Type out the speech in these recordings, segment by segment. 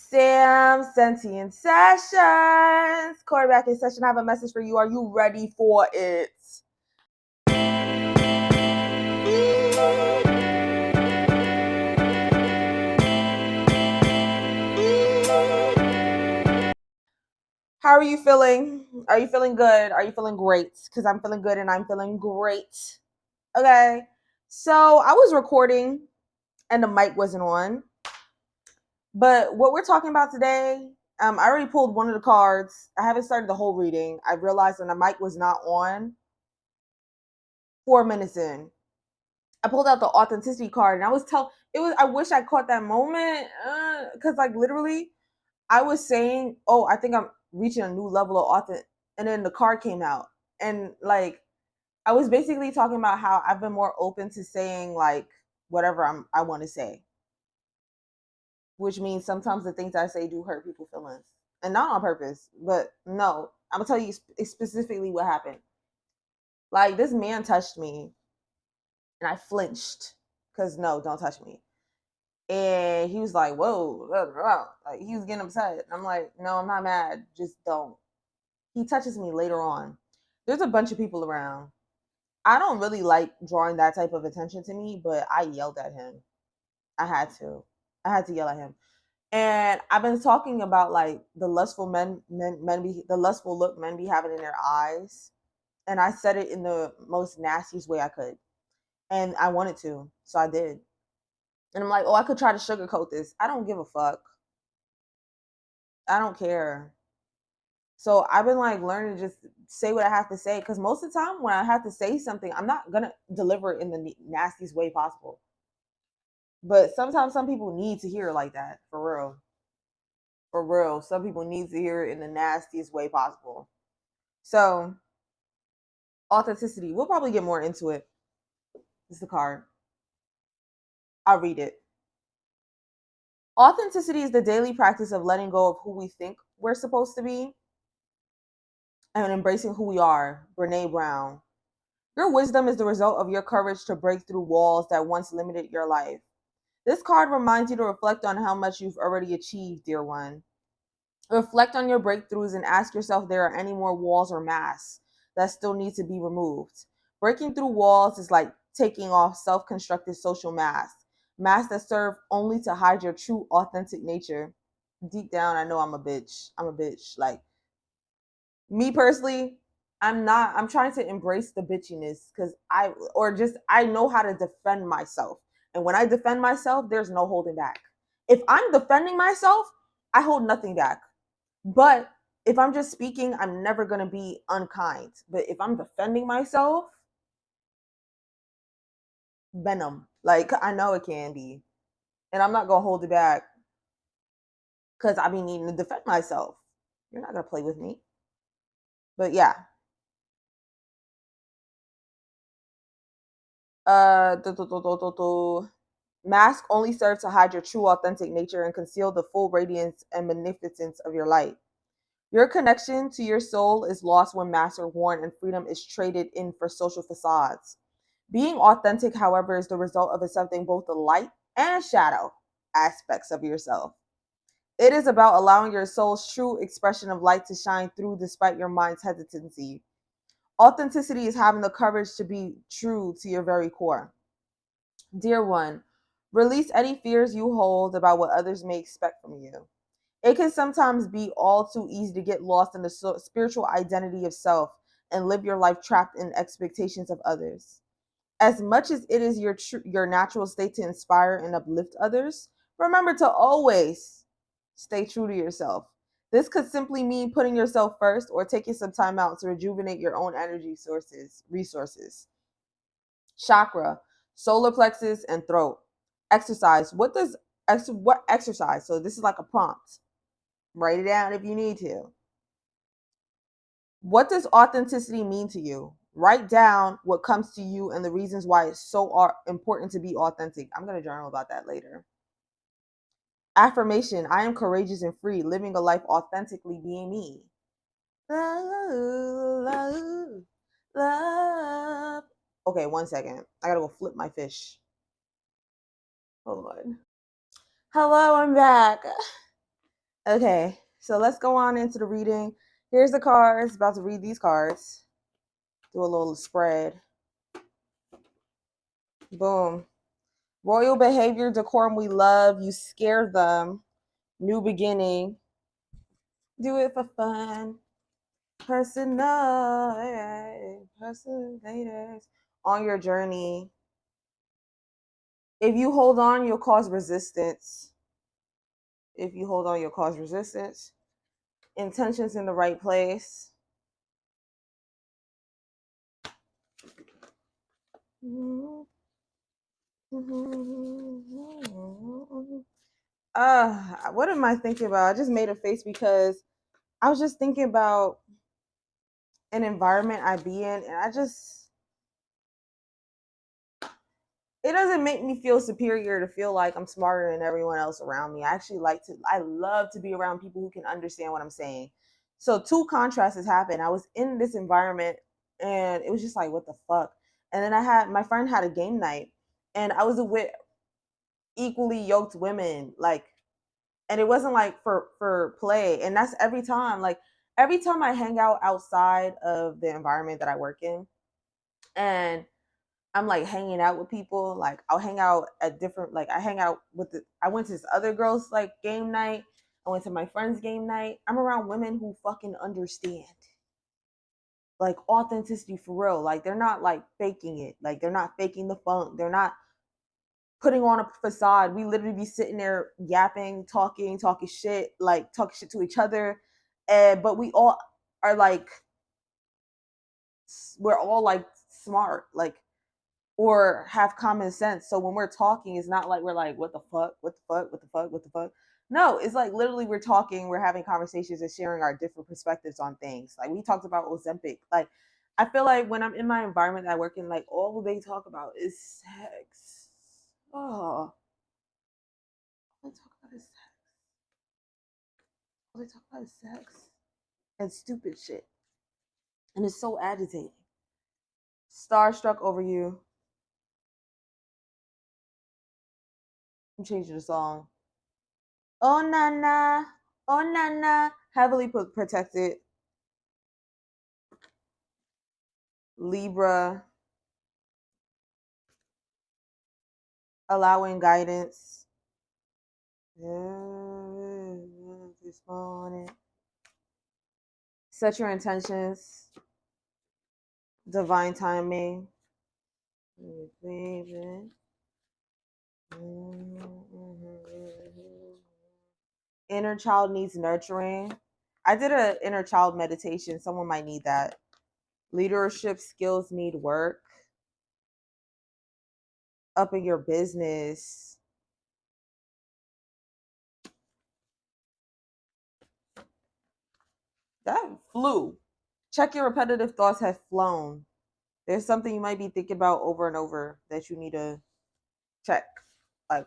Sam Sentient Sessions. Corey back in session. I have a message for you. Are you ready for it? How are you feeling? Are you feeling good? Are you feeling great? Because I'm feeling good and I'm feeling great. Okay. So I was recording and the mic wasn't on. But what we're talking about today, I already pulled one of the cards. I haven't started the whole reading. I realized when the mic was not on 4 minutes in. I pulled out the authenticity card and I wish I caught that moment because like literally I was saying, oh, I think I'm reaching a new level of authentic, and then the card came out and like I was basically talking about how I've been more open to saying like whatever I want to say, which means sometimes the things I say do hurt people's feelings, and not on purpose. But no, I'm gonna tell you specifically what happened. Like this man touched me, and I flinched because no, don't touch me. And he was like, "Whoa, like he was getting upset." I'm like, "No, I'm not mad. Just don't." He touches me later on. There's a bunch of people around. I don't really like drawing that type of attention to me, but I yelled at him. I had to. I had to yell at him. And I've been talking about like the lustful the lustful look men be having in their eyes. And I said it in the most nastiest way I could. And I wanted to, so I did. And I'm like, oh, I could try to sugarcoat this. I don't give a fuck. I don't care. So I've been like learning to just say what I have to say because most of the time when I have to say something, I'm not gonna deliver it in the nastiest way possible. But sometimes some people need to hear it like that, for real. For real. Some people need to hear it in the nastiest way possible. So authenticity, we'll probably get more into it. This is the card. I'll read it. Authenticity is the daily practice of letting go of who we think we're supposed to be and embracing who we are. Brene Brown. Your wisdom is the result of your courage to break through walls that once limited your life. This card reminds you to reflect on how much you've already achieved, dear one. Reflect on your breakthroughs and ask yourself if there are any more walls or masks that still need to be removed. Breaking through walls is like taking off self-constructed social masks that serve only to hide your true authentic nature. Deep down, I know I'm a bitch. I'm a bitch. Like me personally, I'm trying to embrace the bitchiness because I know how to defend myself. And when I defend myself, there's no holding back. If I'm defending myself, I hold nothing back. But if I'm just speaking, I'm never going to be unkind. But if I'm defending myself, venom. Like I know it can be. And I'm not going to hold it back because I be needing to defend myself. You're not going to play with me. But yeah. Uh, Masks only serve to hide your true authentic nature and conceal the full radiance and magnificence of your light. Your connection to your soul is lost when masks are worn and freedom is traded in for social facades. Being authentic, however, is the result of accepting both the light and shadow aspects of yourself. It is about allowing your soul's true expression of light to shine through despite your mind's hesitancy. Authenticity is having the courage to be true to your very core. Dear one, release any fears you hold about what others may expect from you. It can sometimes be all too easy to get lost in the spiritual identity of self and live your life trapped in expectations of others. As much as it is your natural state to inspire and uplift others, remember to always stay true to yourself. This could simply mean putting yourself first or taking some time out to rejuvenate your own energy resources. Chakra, solar plexus, and throat. Exercise. What exercise? So this is like a prompt. Write it down if you need to. What does authenticity mean to you? Write down what comes to you and the reasons why it's so important to be authentic. I'm going to journal about that later. Affirmation: I am courageous and free, living a life authentically being me. Love, love. Okay, 1 second. I gotta go flip my fish. Hold on. Hello, I'm back. Okay, so let's go on into the reading. Here's the cards. About to read these cards. Do a little spread. Boom. Royal behavior, decorum, we love. You scare them. New beginning. Do it for fun. Personators on your journey. If you hold on, you'll cause resistance. If you hold on, you'll cause resistance. Intentions in the right place. What am I thinking about? I just made a face because I was just thinking about an environment I be in, and it doesn't make me feel superior to feel like I'm smarter than everyone else around me. I love to be around people who can understand what I'm saying. So two contrasts happened. I was in this environment and it was just like, what the fuck? And then my friend had a game night and I was with equally yoked women, like, and it wasn't like for play. And that's every time I hang out outside of the environment that I work in and I'm like hanging out with people. Like I'll hang out at different I hang out with I went to this other girl's like game night. I went to my friend's game night. I'm around women who fucking understand. Like authenticity for real. Like they're not like faking it. Like they're not faking the funk. They're not putting on a facade. We literally be sitting there yapping, talking shit, like talking shit to each other. But we all are like we're all like smart. Like or have common sense. So when we're talking, it's not like we're like, what the fuck, what the fuck, what the fuck, what the fuck. No, it's like literally we're talking, we're having conversations and sharing our different perspectives on things. Like we talked about Ozempic. Like I feel like when I'm in my environment that I work in, like all they talk about is sex. Oh, all they talk about is sex. All they talk about is sex and stupid shit. And it's so agitating. Starstruck over you. I'm changing the song. Oh nana, oh nana, heavily protected. Libra, allowing guidance. This morning. Set your intentions. Divine timing. Inner child needs nurturing. I did an inner child meditation. Someone might need that. Leadership skills need work. Up in your business. That flew. Check your repetitive thoughts have flown. There's something you might be thinking about over and over that you need to check. Like,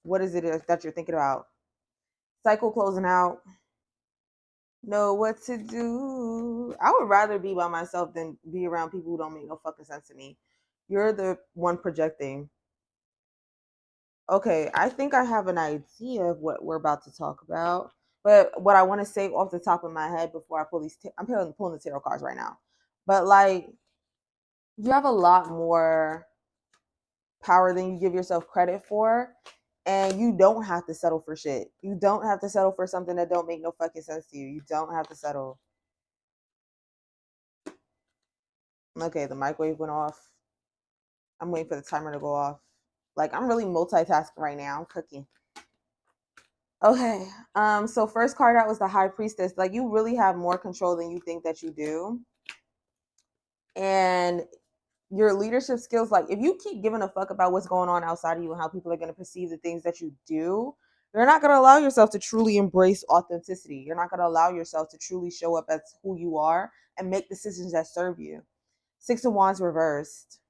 what is it that you're thinking about? Cycle closing out. Know what to do. I would rather be by myself than be around people who don't make no fucking sense to me. You're the one projecting. Okay, I think I have an idea of what we're about to talk about. But what I want to say off the top of my head before I pull these, I'm pulling the tarot cards right now. But like, you have a lot more power than you give yourself credit for, and you don't have to settle for shit. You don't have to settle for something that don't make no fucking sense to you. You don't have to settle. Okay, the microwave went off. I'm waiting for the timer to go off. Like I'm really multitasking right now. I'm cooking. Okay. So first card out was the High Priestess. Like you really have more control than you think that you do. And your leadership skills, like if you keep giving a fuck about what's going on outside of you and how people are going to perceive the things that you do, you're not going to allow yourself to truly embrace authenticity. You're not going to allow yourself to truly show up as who you are and make decisions that serve you. Six of Wands reversed.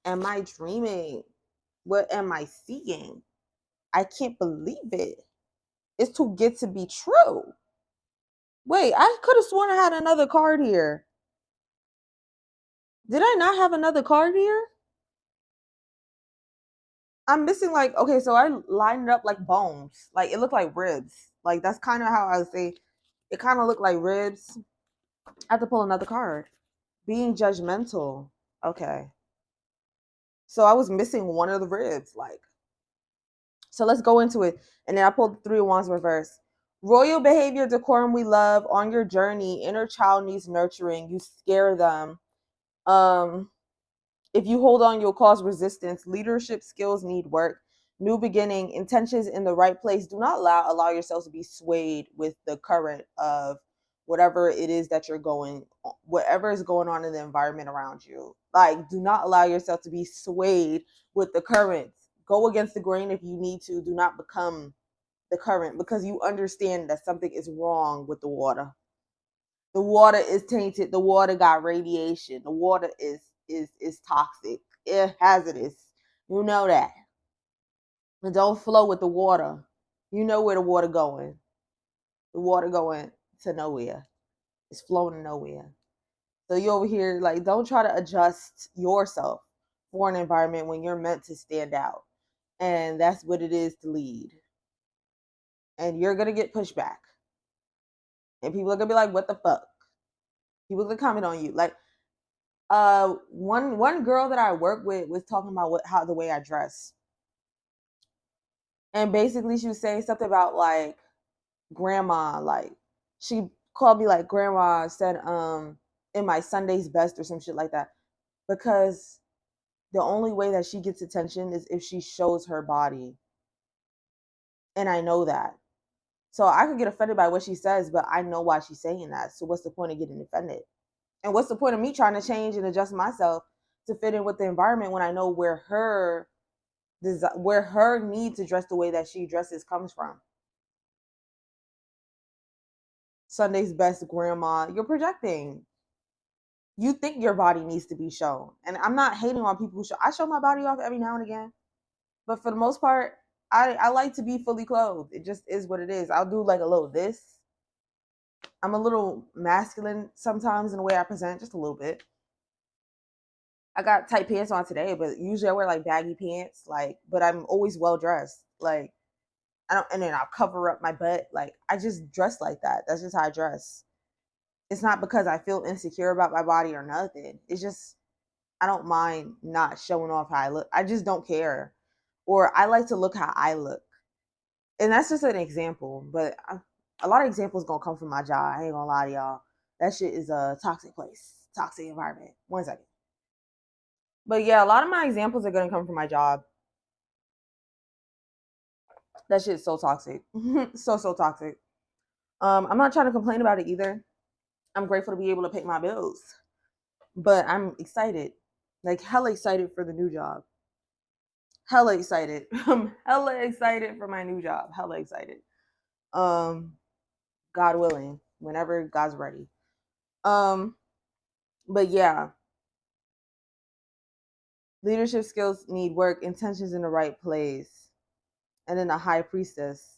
Am I dreaming? What am I seeing? I can't believe it. It's too good to be true. Wait, I could have sworn I had another card here. Did I not have another card here? I'm missing like, okay, so I lined it up like bones. Like it looked like ribs. Like that's kind of how I would say it kind of looked like ribs. I have to pull another card. Being judgmental. Okay. So I was missing one of the ribs. Like, so let's go into it. And then I pulled the Three of Wands reverse. Royal behavior, decorum we love. On your journey, inner child needs nurturing. You scare them. Um, If you hold on, you'll cause resistance. Leadership skills need work. New beginning, intentions in the right place. Do not allow yourselves to be swayed with the current of whatever it is that you're going, whatever is going on in the environment around you. Like, do not allow yourself to be swayed with the currents. Go against the grain if you need to. Do not become the current because you understand that something is wrong with the water. The water is tainted. The water got radiation. The water is toxic. It's hazardous. You know that. And don't flow with the water. You know where the water going. The water going to nowhere. It's flowing to nowhere. So you over here like don't try to adjust yourself for an environment when you're meant to stand out. And that's what it is to lead. And you're gonna get pushed back. And people are gonna be like, what the fuck? People are gonna comment on you. Like one girl that I work with was talking about how the way I dress. And basically she was saying something about like grandma, like she called me like grandma, said in my Sunday's best or some shit like that. Because the only way that she gets attention is if she shows her body. And I know that. So I could get offended by what she says, but I know why she's saying that. So what's the point of getting offended? And what's the point of me trying to change and adjust myself to fit in with the environment when I know where her need to dress the way that she dresses comes from? Sunday's best, grandma, you're projecting. You think your body needs to be shown. And I'm not hating on people who show. I show my body off every now and again. But for the most part, I like to be fully clothed. It just is what it is. I'll do like a little this. I'm a little masculine sometimes in the way I present, just a little bit. I got tight pants on today, but usually I wear like baggy pants, like, but I'm always well dressed. Like, I don't, and then I'll cover up my butt. Like, I just dress like that. That's just how I dress. It's not because I feel insecure about my body or nothing. It's just, I don't mind not showing off how I look. I just don't care. Or I like to look how I look. And that's just an example, but a lot of examples gonna come from my job. I ain't gonna lie to y'all. That shit is a toxic place, toxic environment. 1 second. But yeah, a lot of my examples are gonna come from my job. That shit is so toxic. So toxic. I'm not trying to complain about it either. I'm grateful to be able to pay my bills. But I'm excited. Like hella excited for the new job. Hella excited. I'm hella excited for my new job. Hella excited. Um, God willing, whenever God's ready. But yeah, leadership skills need work, intentions in the right place. And then the high priestess.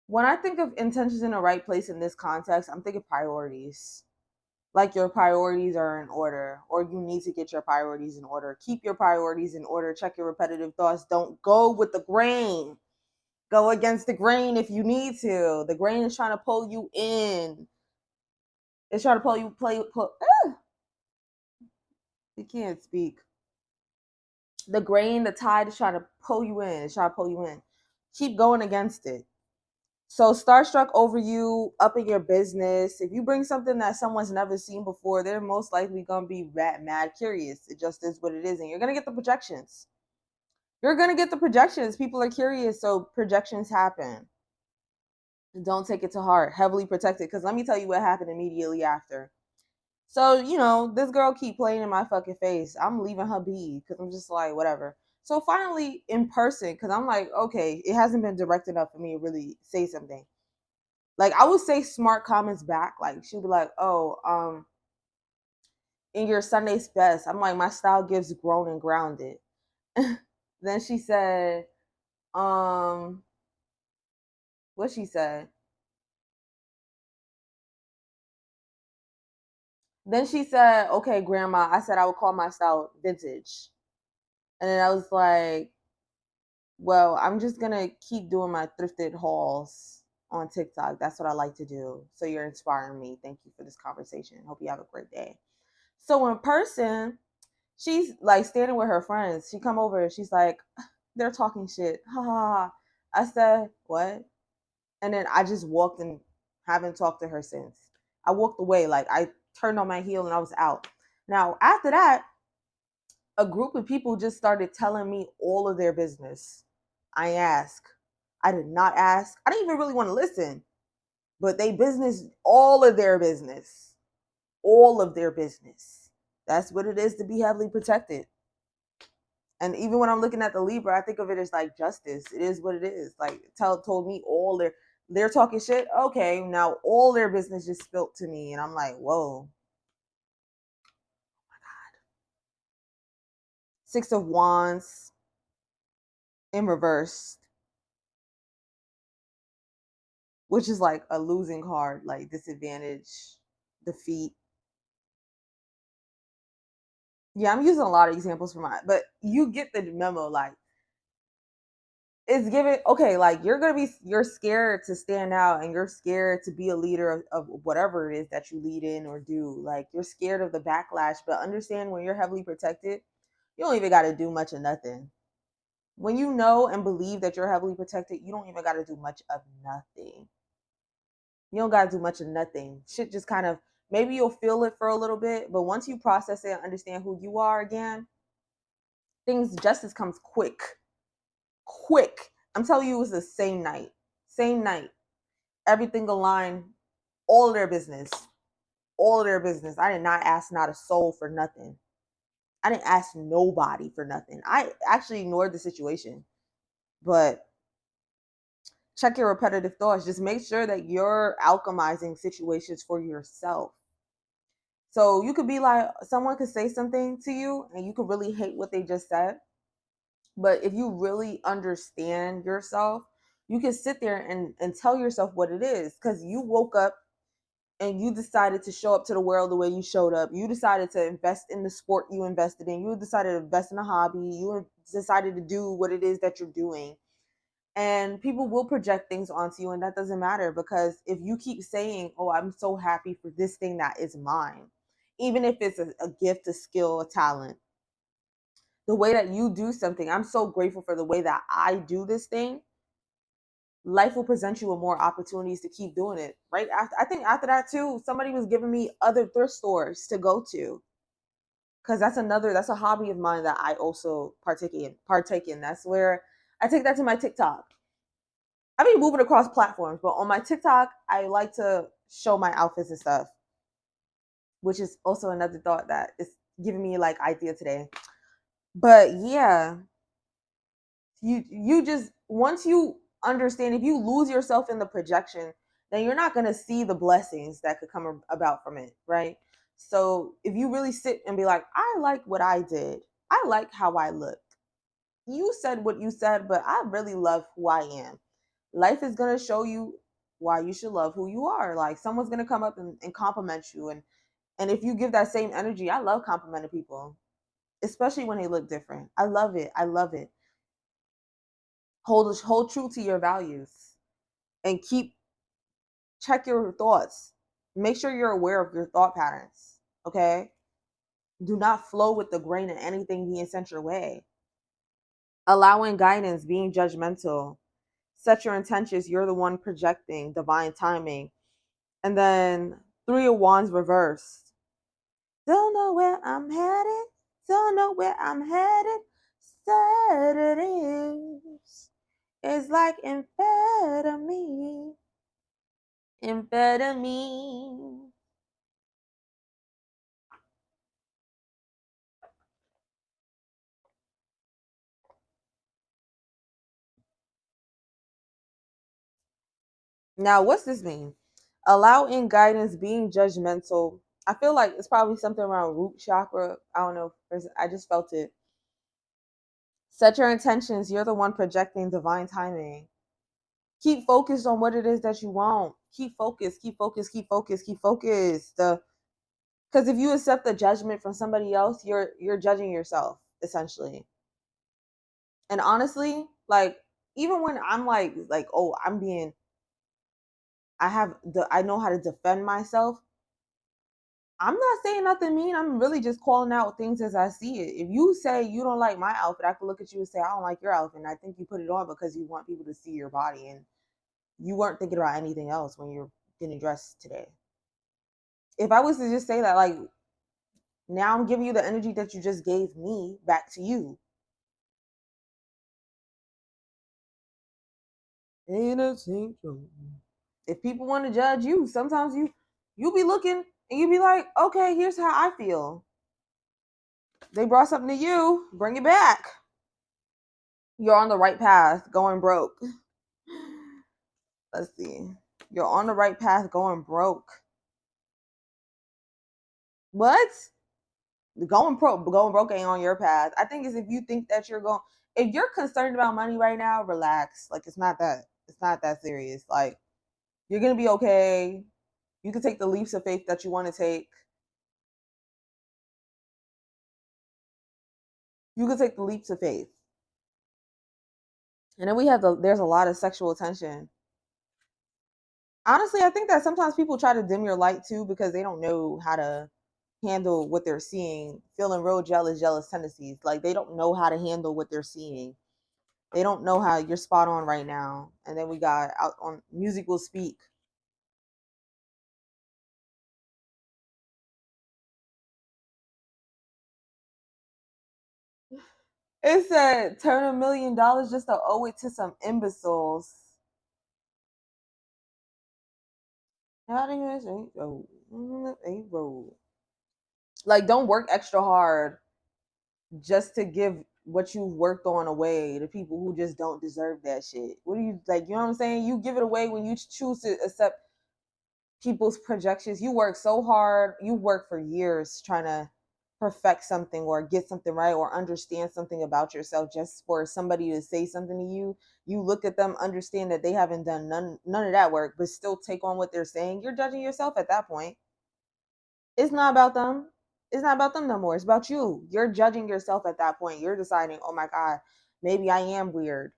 When I think of intentions in the right place in this context, I'm thinking priorities. Like your priorities are in order, or you need to get your priorities in order. Keep your priorities in order. Check your repetitive thoughts. Don't go with the grain. Go against the grain if you need to. The grain is trying to pull you in. It's trying to pull you you can't speak. The grain, the tide is trying to pull you in. It's trying to pull you in. Keep going against it. So starstruck over you up in your business. If you bring something that someone's never seen before, they're most likely gonna be mad curious. It just is what it is, and you're gonna get the projections. You're gonna get the projections. People are curious, so projections happen. Don't take it to heart. Heavily protected, because let me tell you what happened immediately after. So, this girl keep playing in my fucking face. I'm leaving her be because I'm just like, whatever. So finally in person, because I'm like, okay, it hasn't been direct enough for me to really say something. Like I would say smart comments back. Like she'd be like, oh, in your Sunday's best. I'm like, my style gives grown and grounded. Then she said, um, what she said? Then she said, okay, grandma, I said I would call my style vintage. And then I was like, well, I'm just going to keep doing my thrifted hauls on TikTok. That's what I like to do. So you're inspiring me. Thank you for this conversation. Hope you have a great day. So in person, she's like standing with her friends. She come over and she's like, they're talking shit. Ha ha ha. I said, what? And then I just walked and haven't talked to her since. I walked away, like I turned on my heel and I was out. Now, after that, a group of people just started telling me all of their business. I asked. I did not ask. I didn't even really want to listen. But they business, all of their business. All of their business. That's what it is to be heavily protected. And even when I'm looking at the Libra, I think of it as like justice. It is what it is. Like told me all they're talking shit. Okay, now all their business just spilt to me, and I'm like, whoa. Six of Wands in reverse, which is like a losing card, like disadvantage, defeat. Yeah, I'm using a lot of examples for mine, but you get the memo. Like it's given, okay, like you're scared to stand out and you're scared to be a leader of whatever it is that you lead in or do. Like you're scared of the backlash, but understand when you're heavily protected, you don't even got to do much of nothing. When you know and believe that you're heavily protected, you don't even got to do much of nothing. You don't got to do much of nothing. Shit just kind of, maybe you'll feel it for a little bit, but once you process it and understand who you are again, justice comes quick. Quick. I'm telling you, it was the same night. Same night. Everything aligned. All of their business. All of their business. I did not ask not a soul for nothing. I didn't ask nobody for nothing. I actually ignored the situation. But check your repetitive thoughts. Just make sure that you're alchemizing situations for yourself. So you could be like, someone could say something to you and you could really hate what they just said. But if you really understand yourself, you can sit there and tell yourself what it is. Because you woke up and you decided to show up to the world the way you showed up. You decided to invest in the sport you invested in. You decided to invest in a hobby. You decided to do what it is that you're doing. And people will project things onto you, and that doesn't matter, because if you keep saying, oh, I'm so happy for this thing that is mine, even if it's a gift, a skill, a talent, the way that you do something, I'm so grateful for the way that I do this thing. Life will present you with more opportunities to keep doing it. Right after, I think after that too, somebody was giving me other thrift stores to go to, because that's a hobby of mine that I also partake in. That's where I take that to my TikTok. I mean, moving across platforms, but on my TikTok, I like to show my outfits and stuff, which is also another thought that is giving me like idea today. But yeah, you just, once you understand, if you lose yourself in the projection, then you're not going to see the blessings that could come about from it, right? So if you really sit and be like, I like what I did, I like how I look, you said what you said, but I really love who I am. Life is going to show you why you should love who you are. Like someone's going to come up and compliment you. And if you give that same energy, I love complimenting people, especially when they look different. I love it. I love it. Hold true to your values and check your thoughts. Make sure you're aware of your thought patterns. Okay. Do not flow with the grain of anything being sent your way. Allowing guidance, being judgmental. Set your intentions. You're the one projecting divine timing. And then Three of Wands reversed. Don't know where I'm headed. Don't know where I'm headed. Said it is. It's like amphetamine. Amphetamine. Now, what's this mean? Allow in guidance, being judgmental. I feel like it's probably something around root chakra. I don't know. I just felt it. Set your intentions. You're the one projecting divine timing. Keep focused on what it is that you want. Keep focused, keep focused, keep focused, keep focused. Because if you accept the judgment from somebody else, you're judging yourself essentially. And honestly, like even when I'm like oh I know how to defend myself. I'm not saying nothing mean. I'm really just calling out things as I see it. If you say you don't like my outfit, I could look at you and say I don't like your outfit. And I think you put it on because you want people to see your body, and you weren't thinking about anything else when you're getting dressed today. If I was to just say that, like, now I'm giving you the energy that you just gave me back to you. If people want to judge you, sometimes you be looking and you be like, okay, here's how I feel. They brought something to you, bring it back. You're on the right path, going broke. Let's see. You're on the right path, going broke. What? Going broke ain't on your path. I think is if you think that if you're concerned about money right now, relax. Like it's not that serious. Like you're gonna be okay. You can take the leaps of faith that you want to take. You can take the leaps of faith. And then there's a lot of sexual tension. Honestly, I think that sometimes people try to dim your light too because they don't know how to handle what they're seeing, feeling real jealous tendencies. Like they don't know how to handle what they're seeing. They don't know how you're spot on right now. And then we got out on Music Will Speak. It said turn $1 million just to owe it to some imbeciles. Like don't work extra hard just to give what you worked on away to people who just don't deserve that shit. What do you like? You know what I'm saying? You give it away when you choose to accept people's projections. You work so hard. You work for years trying to perfect something or get something right or understand something about yourself just for somebody to say something to you. You look at them, understand that they haven't done none of that work, but still take on what they're saying. You're judging yourself at that point. It's not about them. It's not about them no more. It's about you. You're judging yourself at that point. You're deciding, oh my God, maybe I am weird.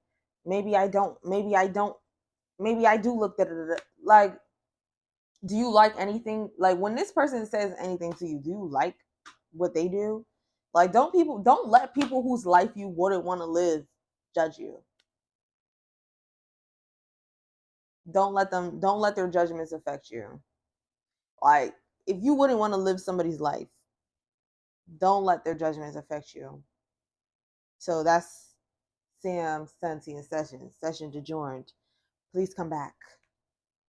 Maybe I don't. Maybe I don't. Maybe I do look at it like, do you like anything? Like when this person says anything to you, do you like what they do? Like don't let people whose life you wouldn't want to live judge you. Don't let their judgments affect you. Like if you wouldn't want to live somebody's life, don't let their judgments affect you. So that's Sam Stunty in session adjourned. Please come back.